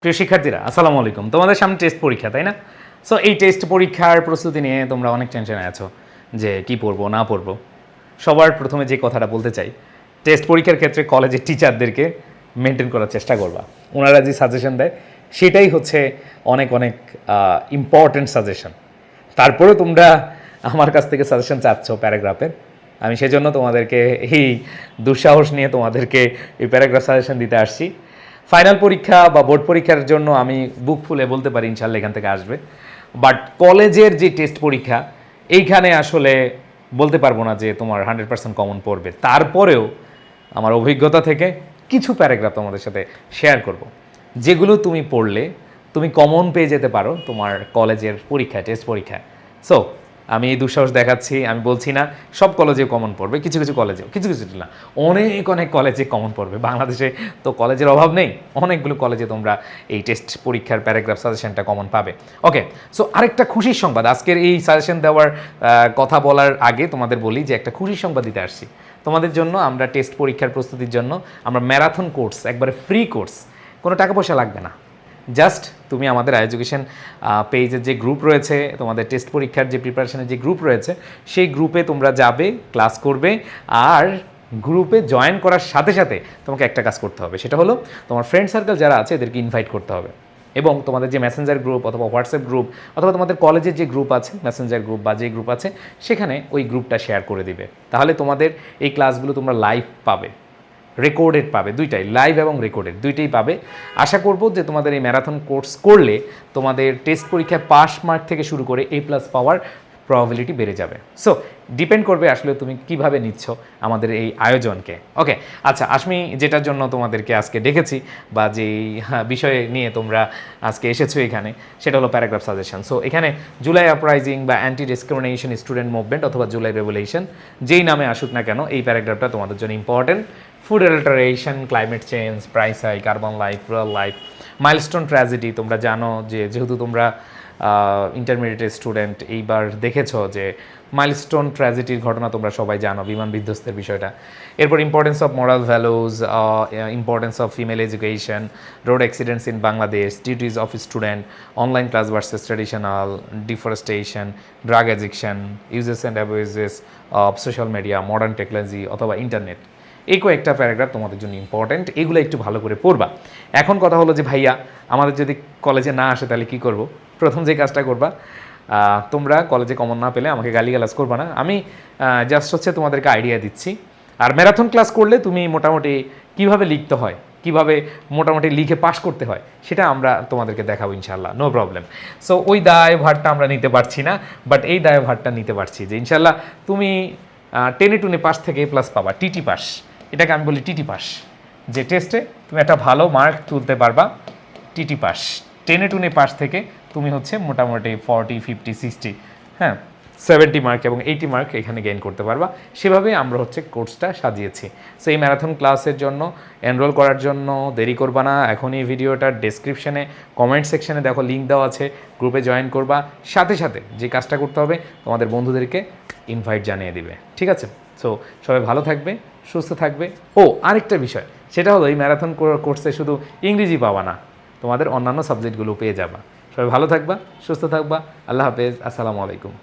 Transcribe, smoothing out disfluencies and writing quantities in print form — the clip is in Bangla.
প্রিয় শিক্ষার্থীরা আসসালামু আলাইকুম। তোমাদের সামনে টেস্ট পরীক্ষা, তাই না? সো এই টেস্ট পরীক্ষার প্রস্তুতি নিয়ে তোমরা অনেক টেনশনে আছো যে কি পড়বো না পড়বো। সবার প্রথমে যে কথাটা বলতে চাই, টেস্ট পরীক্ষার ক্ষেত্রে কলেজের টিচারদেরকে মেনটেন করার চেষ্টা করবা। ওনারা যে সাজেশন দেয় সেটাই হচ্ছে অনেক অনেক ইম্পর্ট্যান্ট সাজেশন। তারপরেও তোমরা আমার কাছ থেকে সাজেশন চাচ্ছ প্যারাগ্রাফের, আমি সেজন্য তোমাদেরকে এই দুঃসাহস নিয়ে তোমাদেরকে এই প্যারাগ্রাফ সাজেশন দিতে আসছি। ফাইনাল পরীক্ষা বা বোর্ড পরীক্ষার জন্য আমি বুক ফুলে বলতে পারি ইনশাল্লাহ এখান থেকে আসবে, বাট কলেজের যে টেস্ট পরীক্ষা এইখানে আসলে বলতে পারবো না যে তোমার 100% কমন পড়বে। তারপরেও আমার অভিজ্ঞতা থেকে কিছু প্যারাগ্রাফ তোমাদের সাথে শেয়ার করব, যেগুলো তুমি পড়লে তুমি কমন পেয়ে যেতে পারো তোমার কলেজের পরীক্ষায়, টেস্ট পরীক্ষায়। সো আমি এই দুঃসাহস দেখাচ্ছি, আমি বলছি না সব কলেজে কমন পড়বে, কিছু কিছু কলেজেও, কিছু কিছু না, অনেক অনেক কলেজে কমন পড়বে। বাংলাদেশে তো কলেজের অভাব নেই, অনেকগুলো কলেজে তোমরা এই টেস্ট পরীক্ষার প্যারাগ্রাফ সাজেশনটা কমন পাবে। ওকে, সো আরেকটা খুশির সংবাদ, আজকের এই সাজেশন দেওয়ার কথা বলার আগে তোমাদের বলি যে একটা খুশির সংবাদ দিতে আসছি তোমাদের জন্য। আমরা টেস্ট পরীক্ষার প্রস্তুতির জন্য আমরা ম্যারাথন কোর্স, একবারে ফ্রি কোর্স, কোনো টাকা পয়সা লাগবে না। জাস্ট তুমি আমাদের এডুকেশন পেজের যে গ্রুপ রয়েছে, তোমাদের টেস্ট পরীক্ষার যে প্রিপারেশনের যে গ্রুপ রয়েছে, সেই গ্রুপে তোমরা যাবে, ক্লাস করবে, আর গ্রুপে জয়েন করার সাথে সাথে তোমাকে একটা কাজ করতে হবে, সেটা হলো তোমার ফ্রেন্ড সার্কেল যারা আছে এদেরকে ইনভাইট করতে হবে, এবং তোমাদের যে মেসেঞ্জার গ্রুপ অথবা হোয়াটসঅ্যাপ গ্রুপ অথবা তোমাদের কলেজের যে গ্রুপ আছে, মেসেঞ্জার গ্রুপ বা যে গ্রুপ আছে, সেখানে ওই গ্রুপটা শেয়ার করে দিবে। তাহলে তোমাদের এই ক্লাসগুলো তোমরা লাইভ পাবে, রেকর্ডেড পাবে, দুইটাই, লাইভ এবং রেকর্ডেড দুইটাই পাবে। আশা করব যে তোমাদের এই ম্যারাথন কোর্স করলে তোমাদের টেস্ট পরীক্ষায় পাস মার্ক থেকে শুরু করে A+ পাওয়ার প্রবাবিলিটি বেড়ে যাবে। সো ডিপেন্ড করবে আসলে তুমি কিভাবে নিচ্ছ আমাদের এই আয়োজনকে। ওকে, আচ্ছা, আমি যেটার জন্য তোমাদেরকে আজকে ডেকেছি বা যেই বিষয়ে নিয়ে তোমরা আজকে এসেছো এখানে, সেটা হলো প্যারাগ্রাফ সাজেশন। সো এখানে জুলাই আপরাইজিং বা অ্যান্টি ডিসক্রিমিনেশন স্টুডেন্ট মুভমেন্ট অথবা জুলাই রেভলিউশন, যেই নামে আসুক না কেন, এই প্যারাগ্রাফটা তোমাদের জন্য important. Food adulteration, climate change, price hike, urban life, rural life, milestone tragedy. তোমরা জানো যে যেহেতু তোমরা ইন্টারমিডিয়েটের স্টুডেন্ট, এইবার দেখেছো যে মাইলস্টোন ট্র্যাজেডির ঘটনা তোমরা সবাই জানো, বিমান বিধ্বস্তের বিষয়টা। এরপর importance of moral values, importance of female education, road accidents in Bangladesh, duties of student, online class versus traditional, deforestation, drug addiction, uses and abuses of social media, modern technology অথবা ইন্টারনেট। এই কয়েকটা প্যারাগ্রাফ তোমাদের জন্য ইম্পর্ট্যান্ট, এগুলো একটু ভালো করে পড়বা। এখন কথা হলো যে ভাইয়া আমাদের যদি কলেজে না আসে তাহলে কী করব? প্রথম যে কাজটা করবা, তোমরা কলেজে কমন না পেলে আমাকে গালিগালাজ করবা না, আমি জাস্ট হচ্ছে তোমাদেরকে আইডিয়া দিচ্ছি। আর ম্যারাথন ক্লাস করলে তুমি মোটামুটি কিভাবে লিখতে হয়, কিভাবে মোটামুটি লিখে পাস করতে হয়, সেটা আমরা তোমাদেরকে দেখাবো ইনশাল্লাহ, নো প্রবলেম। সো ওই দায়ভারটা আমরা নিতে পারছি না, বাট এই দায়ভারটা নিতে পারছি যে ইনশাল্লাহ তুমি 10-এ পাস থেকে A+ পাবা, TT পাস, এটাকে আমি বলি TT পাস, যে টেস্টে তুমি একটা ভালো মার্ক তুলতে পারবা, TT পাস। 10-এ পাস থেকে তুমি হচ্ছে মোটামুটি 40, 50, 60, হ্যাঁ 70 মার্ক এবং 80 মার্ক এখানে গেইন করতে পারবা। সেভাবেই আমরা হচ্ছে কোর্সটা সাজিয়েছি। সো এই ম্যারাথন ক্লাসের জন্য এনরোল করার জন্য দেরি করবা না, এখনই এই ভিডিওটার ডেসক্রিপশনে কমেন্ট সেকশনে দেখো লিঙ্ক দেওয়া আছে, গ্রুপে জয়েন করবা। সাথে সাথে যে কাজটা করতে হবে, তোমাদের বন্ধুদেরকে ইনভাইট জানিয়ে দিবে, ঠিক আছে? সো সবাই ভালো থাকবে, সুস্থ থাকবে। ও আরেকটা বিষয়, সেটা হলো এই ম্যারাথন কোর্সে শুধু ইংরেজি পাবা না, তোমাদের অন্যান্য সাবজেক্টগুলো পেয়ে যাবা। সবাই ভালো থাকবা, সুস্থ থাকবা, আল্লাহ হাফেজ, আসসালামু আলাইকুম।